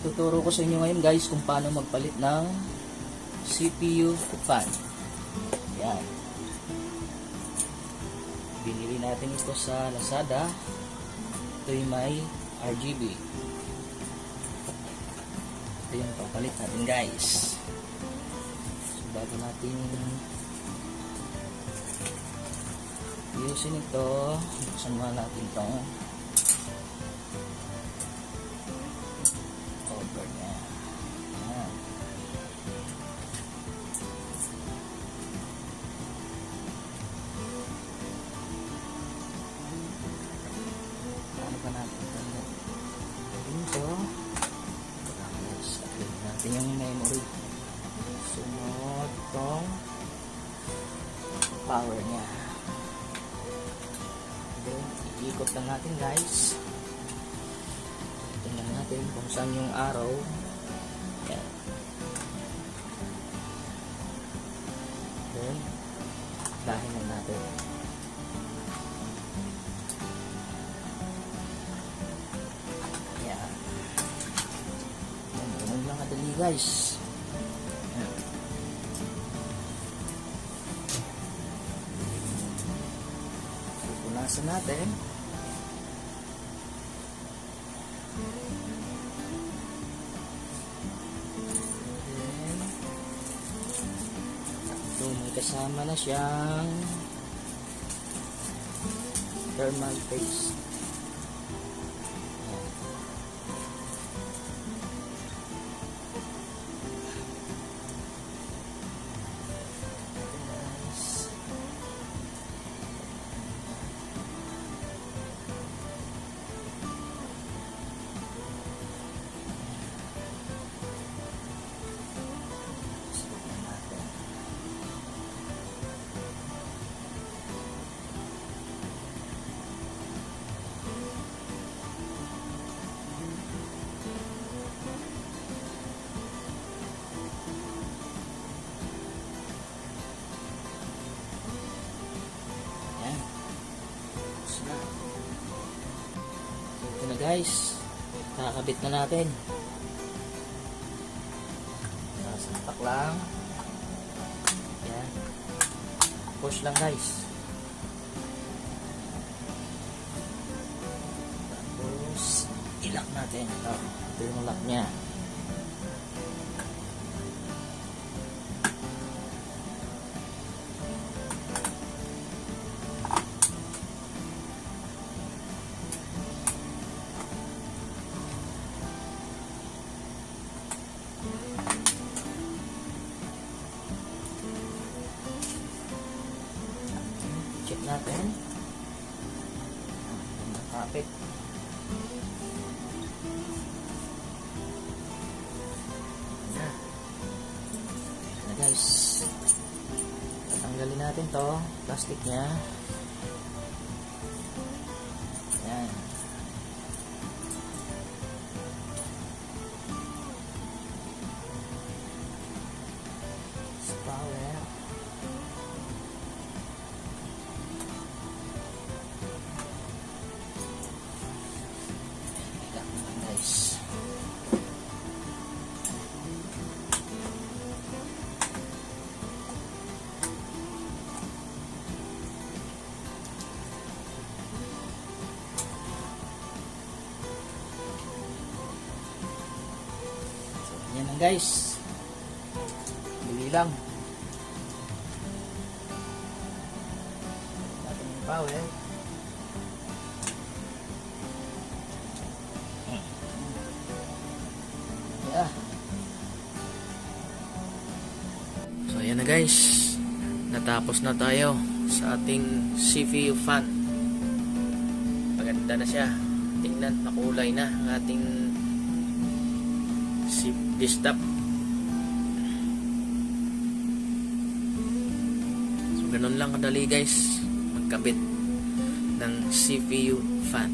Tuturo ko sa inyo ngayon guys kung paano magpalit ng CPU fan. Yan. Binili natin ito sa Lazada. Ito yung may RGB. Ito yung papalit natin guys. So bago natin ayusin ito, buksan muna natin itong cover niya. Ayan. Paano ba natin ito? Ito. Tapos, upload natin yung memory. Sunod itong power niya. Iikot lang natin guys. Tingnan natin kung saan yung arrow. Yan. Then dahin lang natin. Yan. Yan, ganun lang kadali guys. Yan. Pupunasan natin. So, may kasama na siyang thermal paste. Ito na guys, kakabit na natin. Sasampak lang. Yan. Push lang guys. Tapos ilak natin. Ito yung lock nya. Check natin. Nakapit. Ayan na guys. Tatanggalin natin to plastic nya. Ayan. Power. Yan lang guys. Bili lang. Natin yung power. Yeah. So ayan na guys. Natapos na tayo sa ating CPU fan. Maganda na siya. Tingnan, makulay na ang ating desktop. So ganun lang kadali guys magkabit ng CPU fan.